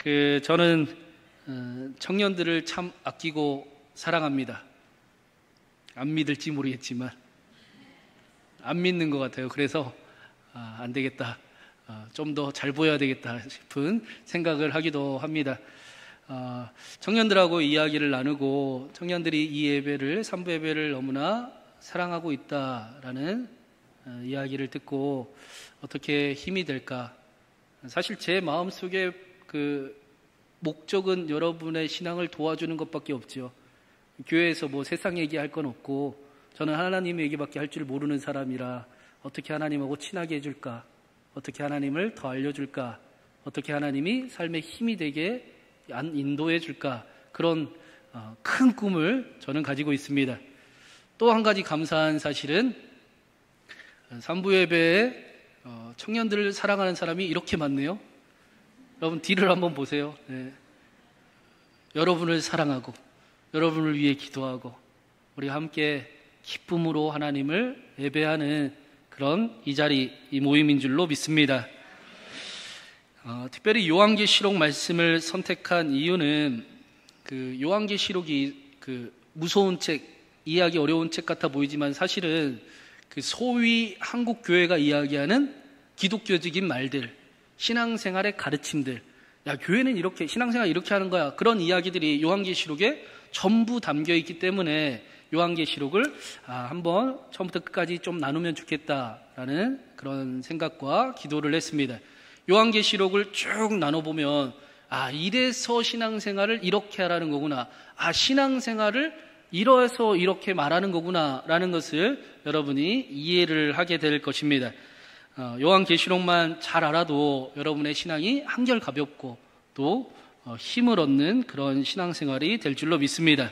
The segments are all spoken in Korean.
저는 청년들을 참 아끼고 사랑합니다. 안 믿을지 모르겠지만 안 믿는 것 같아요. 그래서 안 되겠다, 좀 더 잘 보여야 되겠다 싶은 생각을 하기도 합니다. 청년들하고 이야기를 나누고 청년들이 이 예배를, 삼부 예배를 너무나 사랑하고 있다라는 이야기를 듣고 어떻게 힘이 될까. 사실 제 마음속에 목적은 여러분의 신앙을 도와주는 것밖에 없죠. 교회에서 세상 얘기할 건 없고, 저는 하나님 얘기밖에 할 줄 모르는 사람이라 어떻게 하나님하고 친하게 해줄까, 어떻게 하나님을 더 알려줄까, 어떻게 하나님이 삶의 힘이 되게 인도해 줄까, 그런 큰 꿈을 저는 가지고 있습니다. 또 한 가지 감사한 사실은 삼부 예배에 청년들을 사랑하는 사람이 이렇게 많네요. 여러분 뒤를 한번 보세요. 네. 여러분을 사랑하고 여러분을 위해 기도하고 우리 함께 기쁨으로 하나님을 예배하는 그런 이 자리, 이 모임인 줄로 믿습니다. 특별히 요한계시록 말씀을 선택한 이유는 요한계시록이 무서운 책, 이해하기 어려운 책 같아 보이지만 사실은 소위 한국 교회가 이야기하는 기독교적인 말들, 신앙생활의 가르침들, 야, 교회는 이렇게, 신앙생활 이렇게 하는 거야, 그런 이야기들이 요한계시록에 전부 담겨 있기 때문에 요한계시록을 한번 처음부터 끝까지 좀 나누면 좋겠다라는 그런 생각과 기도를 했습니다. 요한계시록을 쭉 나눠보면 이래서 신앙생활을 이렇게 하라는 거구나, 신앙생활을 이래서 이렇게 말하는 거구나 라는 것을 여러분이 이해를 하게 될 것입니다. 요한계시록만 잘 알아도 여러분의 신앙이 한결 가볍고 또 힘을 얻는 그런 신앙생활이 될 줄로 믿습니다.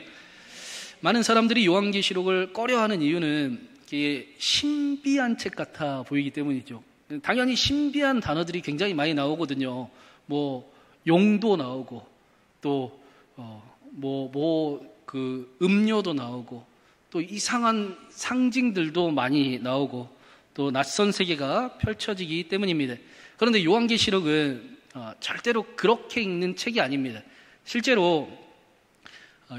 많은 사람들이 요한계시록을 꺼려하는 이유는 이게 신비한 책 같아 보이기 때문이죠. 당연히 신비한 단어들이 굉장히 많이 나오거든요. 용도 나오고 또 음료도 나오고 또 이상한 상징들도 많이 나오고 또 낯선 세계가 펼쳐지기 때문입니다. 그런데 요한계시록은 절대로 그렇게 읽는 책이 아닙니다. 실제로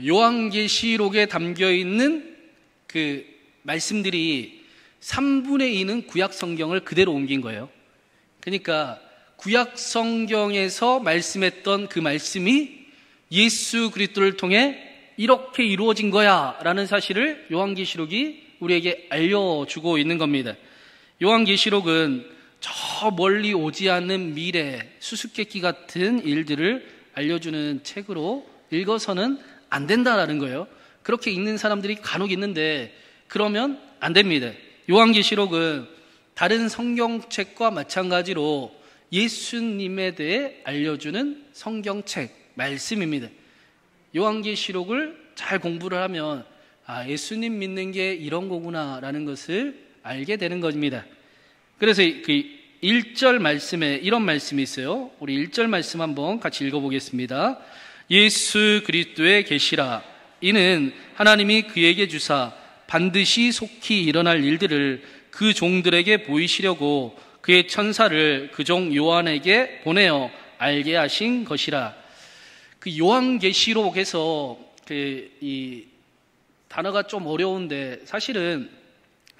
요한계시록에 담겨있는 그 말씀들이 3분의 2는 구약 성경을 그대로 옮긴 거예요. 그러니까 구약 성경에서 말씀했던 그 말씀이 예수 그리스도를 통해 이렇게 이루어진 거야 라는 사실을 요한계시록이 우리에게 알려주고 있는 겁니다. 요한계시록은 저 멀리 오지 않는 미래, 수수께끼 같은 일들을 알려주는 책으로 읽어서는 안 된다라는 거예요. 그렇게 읽는 사람들이 간혹 있는데 그러면 안 됩니다. 요한계시록은 다른 성경책과 마찬가지로 예수님에 대해 알려주는 성경책, 말씀입니다. 요한계시록을 잘 공부를 하면 예수님 믿는 게 이런 거구나 라는 것을 알게 되는 겁니다. 그래서 그 1절 말씀에 이런 말씀이 있어요. 우리 1절 말씀 한번 같이 읽어보겠습니다. 예수 그리스도의 계시라, 이는 하나님이 그에게 주사 반드시 속히 일어날 일들을 그 종들에게 보이시려고 그의 천사를 그 종 요한에게 보내어 알게 하신 것이라. 그 요한계시록에서 이 단어가 좀 어려운데 사실은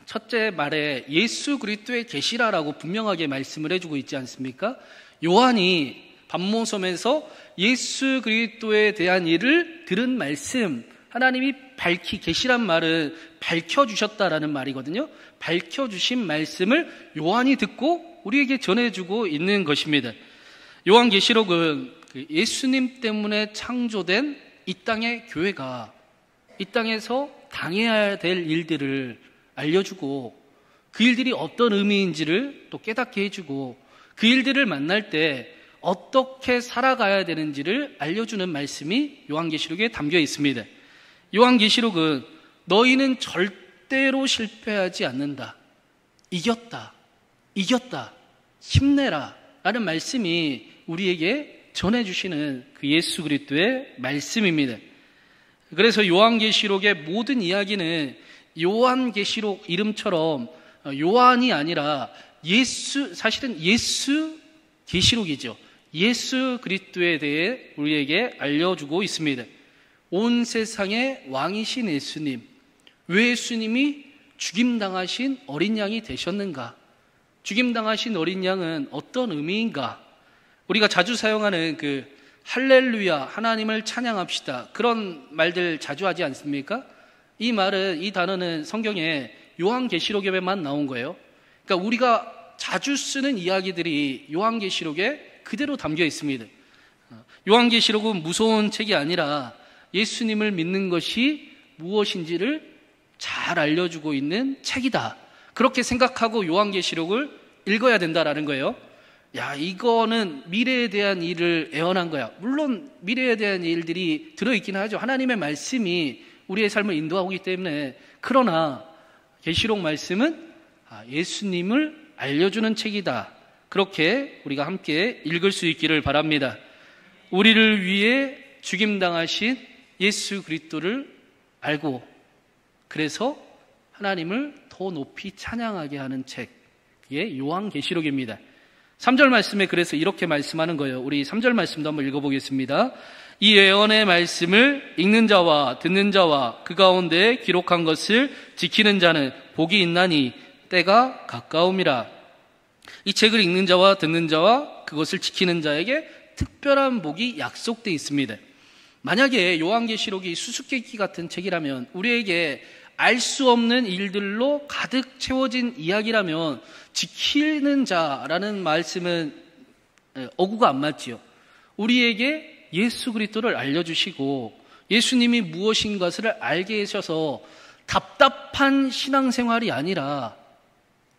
첫째 말에 예수 그리스도의 계시라라고 분명하게 말씀을 해주고 있지 않습니까? 요한이 반모섬에서 예수 그리스도에 대한 일을 들은 말씀, 하나님이 계시란 말은 밝혀주셨다라는 말이거든요. 밝혀주신 말씀을 요한이 듣고 우리에게 전해주고 있는 것입니다. 요한계시록은 예수님 때문에 창조된 이 땅의 교회가 이 땅에서 당해야 될 일들을 알려주고 그 일들이 어떤 의미인지를 또 깨닫게 해주고 그 일들을 만날 때 어떻게 살아가야 되는지를 알려주는 말씀이 요한계시록에 담겨 있습니다. 요한계시록은 너희는 절대로 실패하지 않는다, 이겼다, 힘내라 라는 말씀이 우리에게 전해주시는 그 예수 그리스도의 말씀입니다. 그래서 요한계시록의 모든 이야기는 요한계시록 이름처럼 요한이 아니라 사실은 예수 계시록이죠. 예수 그리스도에 대해 우리에게 알려주고 있습니다. 온 세상의 왕이신 예수님, 왜 예수님이 죽임당하신 어린 양이 되셨는가? 죽임당하신 어린 양은 어떤 의미인가? 우리가 자주 사용하는 그 할렐루야, 하나님을 찬양합시다, 그런 말들 자주 하지 않습니까? 이 말은, 이 단어는 성경에 요한계시록에만 나온 거예요. 그러니까 우리가 자주 쓰는 이야기들이 요한계시록에 그대로 담겨 있습니다. 요한계시록은 무서운 책이 아니라 예수님을 믿는 것이 무엇인지를 잘 알려주고 있는 책이다, 그렇게 생각하고 요한계시록을 읽어야 된다라는 거예요. 야, 이거는 미래에 대한 일을 예언한 거야. 물론 미래에 대한 일들이 들어있긴 하죠. 하나님의 말씀이 우리의 삶을 인도하고 있기 때문에. 그러나 계시록 말씀은 예수님을 알려주는 책이다, 그렇게 우리가 함께 읽을 수 있기를 바랍니다. 우리를 위해 죽임당하신 예수 그리스도를 알고, 그래서 하나님을 더 높이 찬양하게 하는 책, 그게 요한계시록입니다. 3절 말씀에 그래서 이렇게 말씀하는 거예요. 우리 3절 말씀도 한번 읽어보겠습니다. 이 예언의 말씀을 읽는 자와 듣는 자와 그 가운데 기록한 것을 지키는 자는 복이 있나니 때가 가까움이라. 이 책을 읽는 자와 듣는 자와 그것을 지키는 자에게 특별한 복이 약속되어 있습니다. 만약에 요한계시록이 수수께끼 같은 책이라면, 우리에게 알 수 없는 일들로 가득 채워진 이야기라면 지키는 자라는 말씀은 어구가 안 맞지요. 우리에게 예수 그리스도를 알려주시고 예수님이 무엇인 것을 알게 하셔서 답답한 신앙생활이 아니라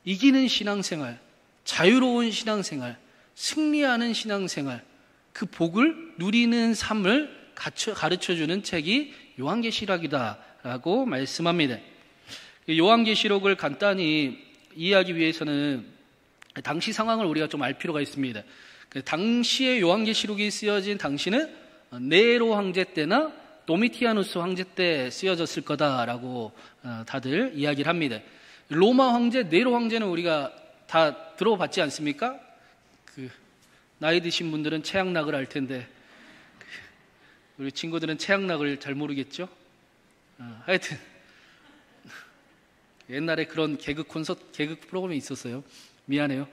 이기는 신앙생활, 자유로운 신앙생활, 승리하는 신앙생활, 그 복을 누리는 삶을 가르쳐주는 책이 요한계시록이다라고 말씀합니다. 요한계시록을 간단히 이해하기 위해서는 당시 상황을 우리가 좀 알 필요가 있습니다. 당시에 요한계시록이 쓰여진 당시는 네로 황제 때나 도미티아누스 황제 때 쓰여졌을 거다라고 다들 이야기를 합니다. 로마 황제, 네로 황제는 우리가 다 들어봤지 않습니까? 나이 드신 분들은 최양락을 알 텐데 우리 친구들은 최양락을 잘 모르겠죠? 하여튼 옛날에 그런 개그 프로그램이 있었어요. 미안해요.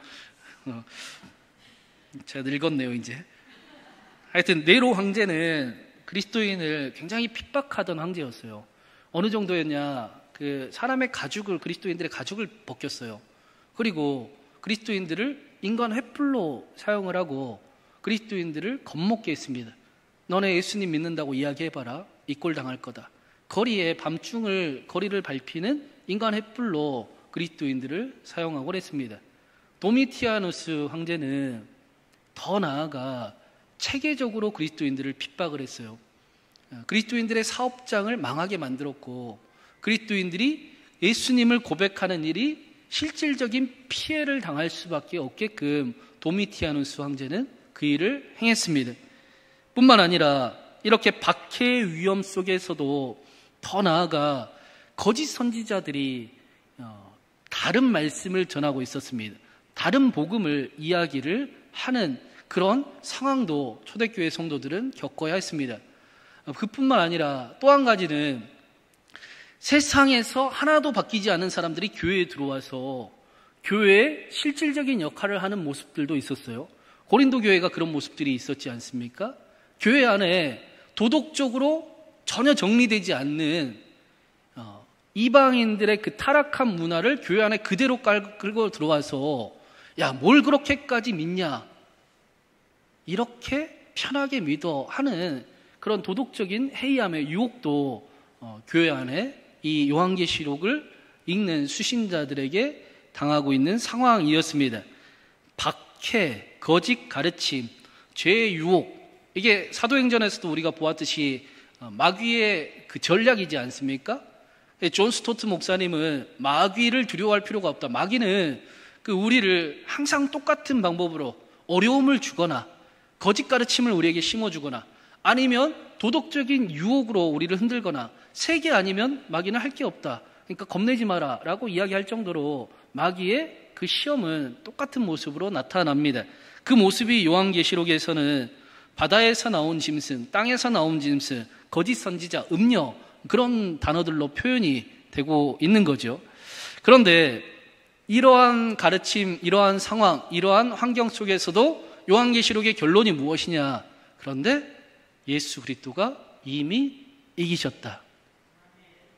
제가 늙었네요 이제. 하여튼 네로 황제는 그리스도인을 굉장히 핍박하던 황제였어요. 어느 정도였냐, 사람의 가죽을, 그리스도인들의 가죽을 벗겼어요. 그리고 그리스도인들을 인간 횃불로 사용을 하고 그리스도인들을 겁먹게 했습니다. 너네 예수님 믿는다고 이야기해봐라, 이 꼴 당할 거다. 거리에 거리를 밟히는 인간 횃불로 그리스도인들을 사용하고 했습니다. 도미티아누스 황제는 더 나아가 체계적으로 그리스도인들을 핍박을 했어요. 그리스도인들의 사업장을 망하게 만들었고, 그리스도인들이 예수님을 고백하는 일이 실질적인 피해를 당할 수밖에 없게끔 도미티아누스 황제는 그 일을 행했습니다. 뿐만 아니라 이렇게 박해의 위험 속에서도 더 나아가 거짓 선지자들이 다른 말씀을 전하고 있었습니다. 다른 복음을 이야기를 하는 그런 상황도 초대교회 성도들은 겪어야 했습니다. 그뿐만 아니라 또 한 가지는 세상에서 하나도 바뀌지 않은 사람들이 교회에 들어와서 교회에 실질적인 역할을 하는 모습들도 있었어요. 고린도 교회가 그런 모습들이 있었지 않습니까? 교회 안에 도덕적으로 전혀 정리되지 않는 이방인들의 그 타락한 문화를 교회 안에 그대로 끌고 들어와서 야, 뭘 그렇게까지 믿냐, 이렇게 편하게 믿어 하는 그런 도덕적인 해이함의 유혹도 교회 안에 이 요한계시록을 읽는 수신자들에게 당하고 있는 상황이었습니다. 박해, 거짓 가르침, 죄의 유혹, 이게 사도행전에서도 우리가 보았듯이 마귀의 그 전략이지 않습니까? 존 스토트 목사님은 마귀를 두려워할 필요가 없다. 마귀는 우리를 항상 똑같은 방법으로 어려움을 주거나 거짓 가르침을 우리에게 심어주거나 아니면 도덕적인 유혹으로 우리를 흔들거나 세계 아니면 마귀는 할 게 없다. 그러니까 겁내지 마라 라고 이야기할 정도로 마귀의 그 시험은 똑같은 모습으로 나타납니다. 그 모습이 요한계시록에서는 바다에서 나온 짐승, 땅에서 나온 짐승, 거짓 선지자, 음녀 그런 단어들로 표현이 되고 있는 거죠. 그런데 이러한 가르침, 이러한 상황, 이러한 환경 속에서도 요한계시록의 결론이 무엇이냐? 그런데 예수 그리스도가 이미 이기셨다.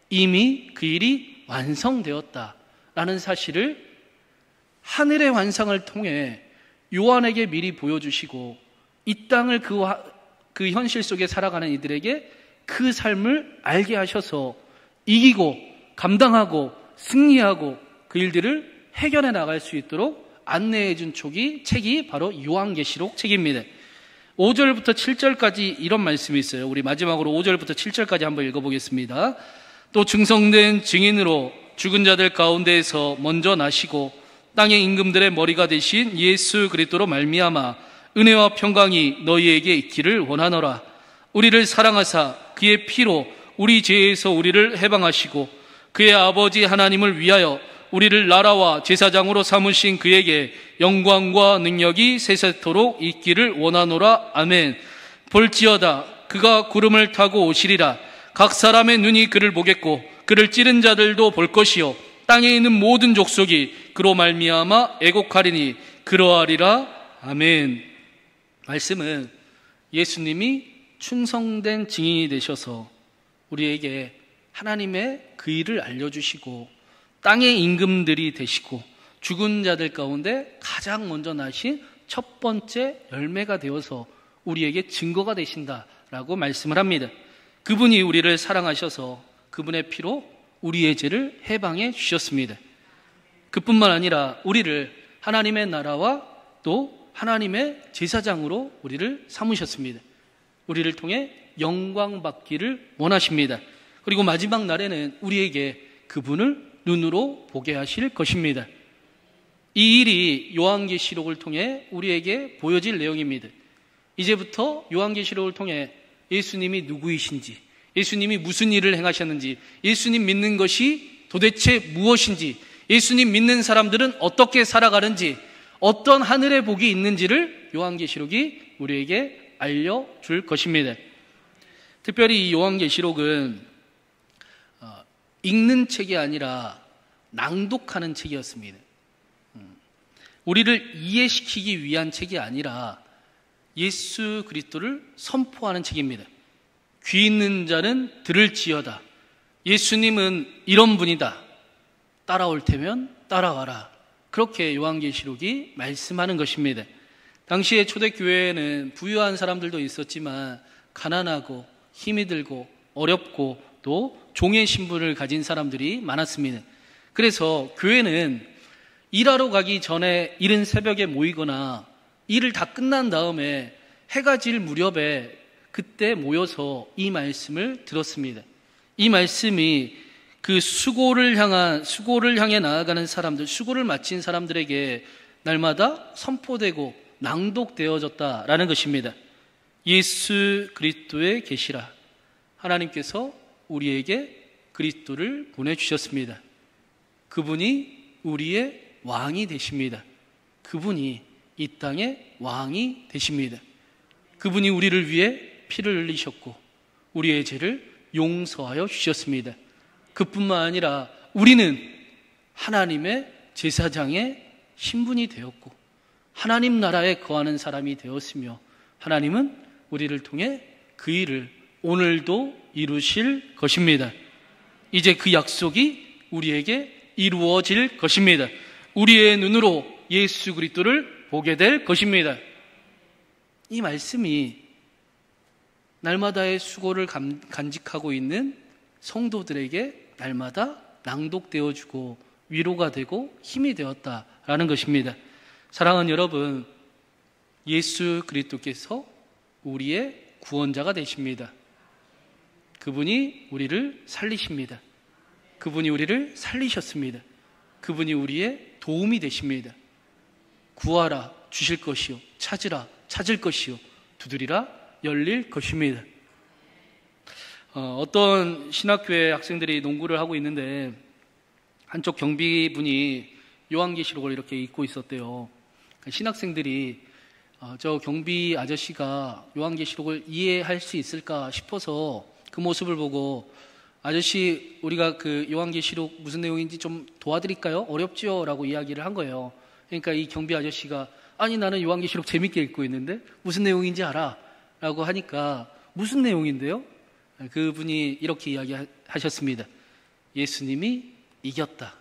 이미 그 일이 완성되었다라는 사실을 하늘의 환상을 통해 요한에게 미리 보여주시고 이 땅을 그 현실 속에 살아가는 이들에게 그 삶을 알게 하셔서 이기고 감당하고 승리하고 그 일들을 해결해 나갈 수 있도록 안내해 준 책이 바로 요한계시록 책입니다. 5절부터 7절까지 이런 말씀이 있어요. 우리 마지막으로 5절부터 7절까지 한번 읽어보겠습니다. 또 증성된 증인으로 죽은 자들 가운데에서 먼저 나시고 땅의 임금들의 머리가 되신 예수 그리스도로 말미암아 은혜와 평강이 너희에게 있기를 원하노라. 우리를 사랑하사 그의 피로 우리 죄에서 우리를 해방하시고 그의 아버지 하나님을 위하여 우리를 나라와 제사장으로 삼으신 그에게 영광과 능력이 세세토록 있기를 원하노라. 아멘. 볼지어다 그가 구름을 타고 오시리라. 각 사람의 눈이 그를 보겠고 그를 찌른 자들도 볼 것이요 땅에 있는 모든 족속이 그로 말미암아 애곡하리니 그러하리라. 아멘. 말씀은 예수님이 충성된 증인이 되셔서 우리에게 하나님의 그 일을 알려주시고 땅의 임금들이 되시고 죽은 자들 가운데 가장 먼저 나신 첫 번째 열매가 되어서 우리에게 증거가 되신다라고 말씀을 합니다. 그분이 우리를 사랑하셔서 그분의 피로 우리의 죄를 해방해 주셨습니다. 그뿐만 아니라 우리를 하나님의 나라와 또 하나님의 제사장으로 우리를 삼으셨습니다. 우리를 통해 영광 받기를 원하십니다. 그리고 마지막 날에는 우리에게 그분을 눈으로 보게 하실 것입니다. 이 일이 요한계시록을 통해 우리에게 보여질 내용입니다. 이제부터 요한계시록을 통해 예수님이 누구이신지, 예수님이 무슨 일을 행하셨는지, 예수님 믿는 것이 도대체 무엇인지, 예수님 믿는 사람들은 어떻게 살아가는지, 어떤 하늘의 복이 있는지를 요한계시록이 우리에게 알려줄 것입니다. 특별히 이 요한계시록은 읽는 책이 아니라 낭독하는 책이었습니다. 우리를 이해시키기 위한 책이 아니라 예수 그리스도를 선포하는 책입니다. 귀 있는 자는 들을지어다. 예수님은 이런 분이다. 따라올 테면 따라와라. 그렇게 요한계시록이 말씀하는 것입니다. 당시의 초대교회에는 부유한 사람들도 있었지만 가난하고 힘이 들고 어렵고 또 종의 신분을 가진 사람들이 많았습니다. 그래서 교회는 일하러 가기 전에 이른 새벽에 모이거나 일을 다 끝난 다음에 해가 질 무렵에 그때 모여서 이 말씀을 들었습니다. 이 말씀이 그 수고를 향해 나아가는 사람들, 수고를 마친 사람들에게 날마다 선포되고 낭독되어졌다라는 것입니다. 예수 그리스도의 계시라. 하나님께서 우리에게 그리스도를 보내주셨습니다. 그분이 우리의 왕이 되십니다. 그분이 이 땅의 왕이 되십니다. 그분이 우리를 위해 피를 흘리셨고 우리의 죄를 용서하여 주셨습니다. 그뿐만 아니라 우리는 하나님의 제사장의 신분이 되었고 하나님 나라에 거하는 사람이 되었으며 하나님은 우리를 통해 그 일을 오늘도 이루실 것입니다. 이제 그 약속이 우리에게 이루어질 것입니다. 우리의 눈으로 예수 그리스도를 보게 될 것입니다. 이 말씀이 날마다의 수고를 간직하고 있는 성도들에게 날마다 낭독되어주고 위로가 되고 힘이 되었다라는 것입니다. 사랑하는 여러분, 예수 그리스도께서 우리의 구원자가 되십니다. 그분이 우리를 살리십니다. 그분이 우리를 살리셨습니다. 그분이 우리의 도움이 되십니다. 구하라 주실 것이요, 찾으라 찾을 것이요, 두드리라 열릴 것입니다. 어떤 신학교회 학생들이 농구를 하고 있는데 한쪽 경비분이 요한계시록을 이렇게 읽고 있었대요. 신학생들이 저 경비 아저씨가 요한계시록을 이해할 수 있을까 싶어서 그 모습을 보고 아저씨 우리가 그 요한계시록 무슨 내용인지 좀 도와드릴까요? 어렵지요? 라고 이야기를 한 거예요. 그러니까 이 경비 아저씨가 아니 나는 요한계시록 재밌게 읽고 있는데 무슨 내용인지 알아? 라고 하니까 무슨 내용인데요? 그분이 이렇게 이야기하셨습니다. 예수님이 이겼다.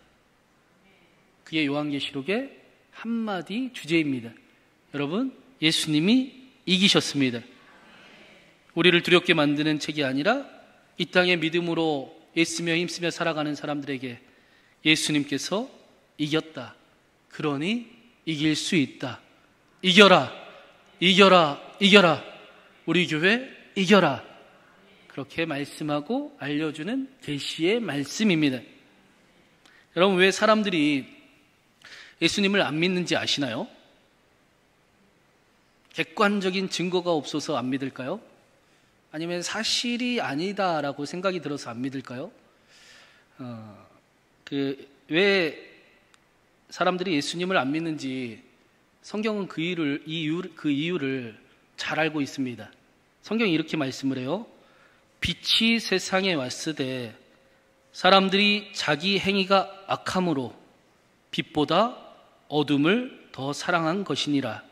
그게 요한계시록의 한마디 주제입니다. 여러분, 예수님이 이기셨습니다. 우리를 두렵게 만드는 책이 아니라 이 땅의 믿음으로 애쓰며 힘쓰며 살아가는 사람들에게 예수님께서 이겼다. 그러니 이길 수 있다. 이겨라, 이겨라, 이겨라. 우리 교회 이겨라. 그렇게 말씀하고 알려주는 계시의 말씀입니다. 여러분, 왜 사람들이 예수님을 안 믿는지 아시나요? 객관적인 증거가 없어서 안 믿을까요? 아니면 사실이 아니다라고 생각이 들어서 안 믿을까요? 왜 사람들이 예수님을 안 믿는지 성경은 그 이유를 잘 알고 있습니다. 성경이 이렇게 말씀을 해요. 빛이 세상에 왔으되 사람들이 자기 행위가 악함으로 빛보다 어둠을 더 사랑한 것이니라.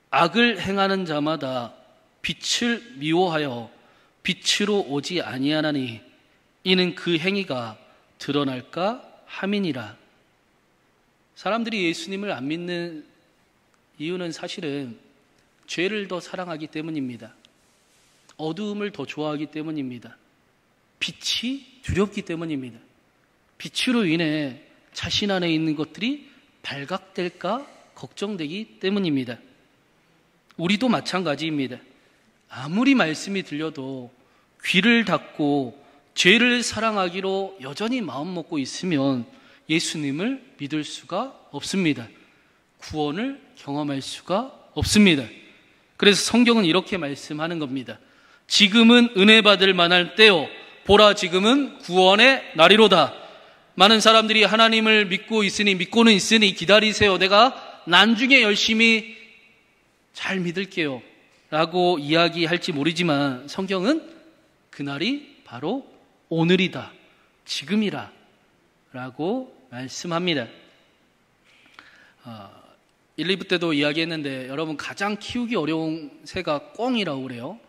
악을 행하는 자마다 빛을 미워하여 빛으로 오지 아니하나니 이는 그 행위가 드러날까 함이니라. 사람들이 예수님을 안 믿는 이유는 사실은 죄를 더 사랑하기 때문입니다. 어두움을 더 좋아하기 때문입니다. 빛이 두렵기 때문입니다. 빛으로 인해 자신 안에 있는 것들이 발각될까 걱정되기 때문입니다. 우리도 마찬가지입니다. 아무리 말씀이 들려도 귀를 닫고 죄를 사랑하기로 여전히 마음 먹고 있으면 예수님을 믿을 수가 없습니다. 구원을 경험할 수가 없습니다. 그래서 성경은 이렇게 말씀하는 겁니다. 지금은 은혜 받을 만할 때요. 보라 지금은 구원의 날이로다. 많은 사람들이 하나님을 믿고는 있으니 기다리세요. 내가 나중에 열심히 잘 믿을게요. 라고 이야기할지 모르지만 성경은 그날이 바로 오늘이다. 지금이라. 라고 말씀합니다. 1, 2부 때도 이야기했는데 여러분 가장 키우기 어려운 새가 꿩이라고 그래요.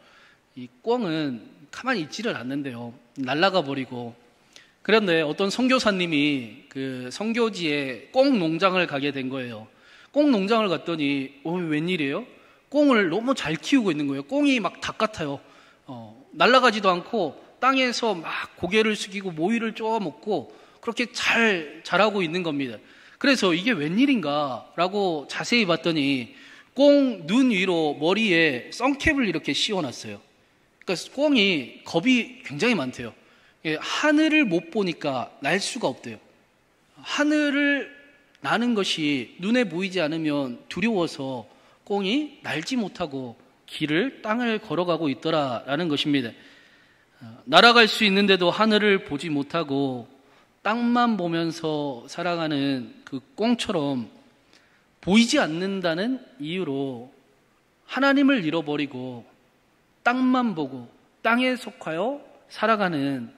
이 꿩은 가만히 있지를 않는데요. 날아가 버리고. 그런데 어떤 선교사님이 그 선교지에 꿩 농장을 가게 된 거예요. 꿩 농장을 갔더니 웬일이에요? 꿩을 너무 잘 키우고 있는 거예요. 꿩이 막 닭 같아요. 날아가지도 않고 땅에서 막 고개를 숙이고 모이를 쪼아 먹고 그렇게 잘 자라고 있는 겁니다. 그래서 이게 웬일인가 라고 자세히 봤더니 꿩 눈 위로 머리에 선캡을 이렇게 씌워놨어요. 그러니까 꿩이 겁이 굉장히 많대요. 하늘을 못 보니까 날 수가 없대요. 하늘을 나는 것이 눈에 보이지 않으면 두려워서 꿩이 날지 못하고 땅을 걸어가고 있더라라는 것입니다. 날아갈 수 있는데도 하늘을 보지 못하고 땅만 보면서 살아가는 그 꿩처럼 보이지 않는다는 이유로 하나님을 잃어버리고 땅만 보고 땅에 속하여 살아가는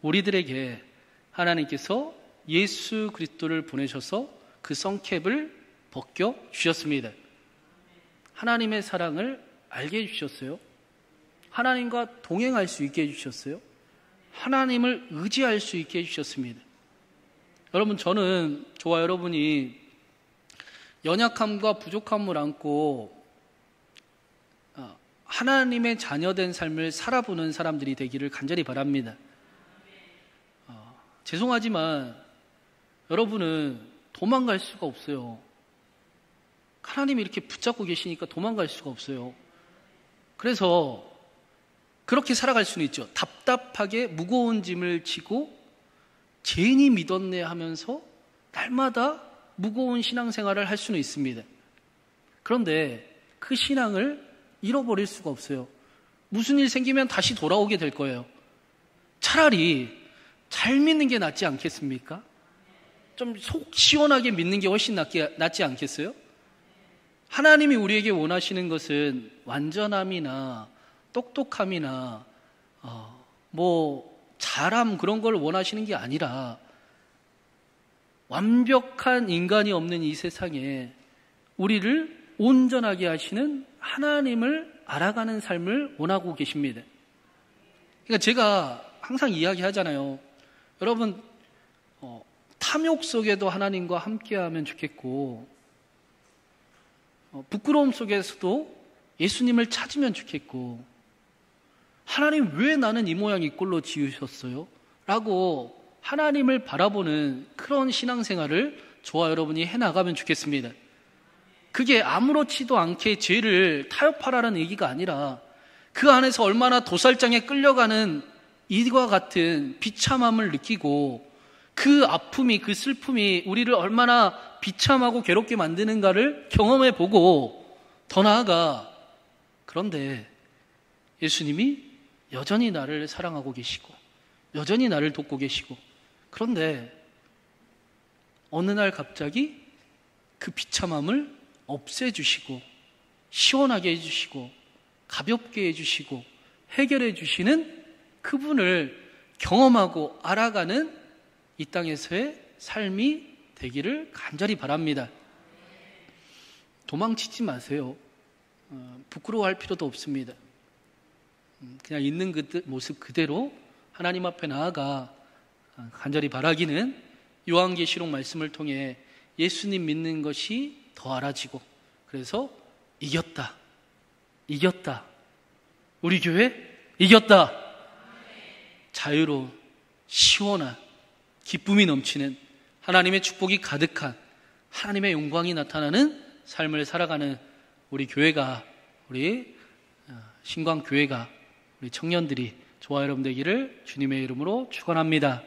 우리들에게 하나님께서 예수 그리스도를 보내셔서 그 선캡을 벗겨 주셨습니다. 하나님의 사랑을 알게 해주셨어요. 하나님과 동행할 수 있게 해주셨어요. 하나님을 의지할 수 있게 해주셨습니다. 여러분, 저와 여러분이 연약함과 부족함을 안고 하나님의 자녀된 삶을 살아보는 사람들이 되기를 간절히 바랍니다. 죄송하지만 여러분은 도망갈 수가 없어요. 하나님이 이렇게 붙잡고 계시니까 도망갈 수가 없어요. 그래서 그렇게 살아갈 수는 있죠. 답답하게 무거운 짐을 지고 괜히 믿었네 하면서 날마다 무거운 신앙생활을 할 수는 있습니다. 그런데 그 신앙을 잃어버릴 수가 없어요. 무슨 일 생기면 다시 돌아오게 될 거예요. 차라리 잘 믿는 게 낫지 않겠습니까? 좀 속 시원하게 믿는 게 훨씬 낫지 않겠어요? 하나님이 우리에게 원하시는 것은 완전함이나 똑똑함이나 잘함 그런 걸 원하시는 게 아니라 완벽한 인간이 없는 이 세상에 우리를 온전하게 하시는 하나님을 알아가는 삶을 원하고 계십니다. 그러니까 제가 항상 이야기하잖아요. 여러분, 탐욕 속에도 하나님과 함께하면 좋겠고, 부끄러움 속에서도 예수님을 찾으면 좋겠고, 하나님 왜 나는 이 모양 이 꼴로 지으셨어요? 라고 하나님을 바라보는 그런 신앙생활을 저와 여러분이 해나가면 좋겠습니다. 그게 아무렇지도 않게 죄를 타협하라는 얘기가 아니라 그 안에서 얼마나 도살장에 끌려가는 이와 같은 비참함을 느끼고 그 아픔이, 그 슬픔이 우리를 얼마나 비참하고 괴롭게 만드는가를 경험해보고 더 나아가 그런데 예수님이 여전히 나를 사랑하고 계시고 여전히 나를 돕고 계시고 그런데 어느 날 갑자기 그 비참함을 없애주시고 시원하게 해주시고 가볍게 해주시고 해결해 주시는 그분을 경험하고 알아가는 이 땅에서의 삶이 되기를 간절히 바랍니다. 도망치지 마세요. 부끄러워할 필요도 없습니다. 그냥 있는 모습 그대로 하나님 앞에 나아가 간절히 바라기는 요한계시록 말씀을 통해 예수님 믿는 것이 더 알아지고 그래서 이겼다. 우리 교회 이겼다. 자유로운 시원한 기쁨이 넘치는 하나님의 축복이 가득한 하나님의 영광이 나타나는 삶을 살아가는 우리 교회가 우리 신광교회가 우리 청년들이 저와 여러분 되기를 주님의 이름으로 축원합니다.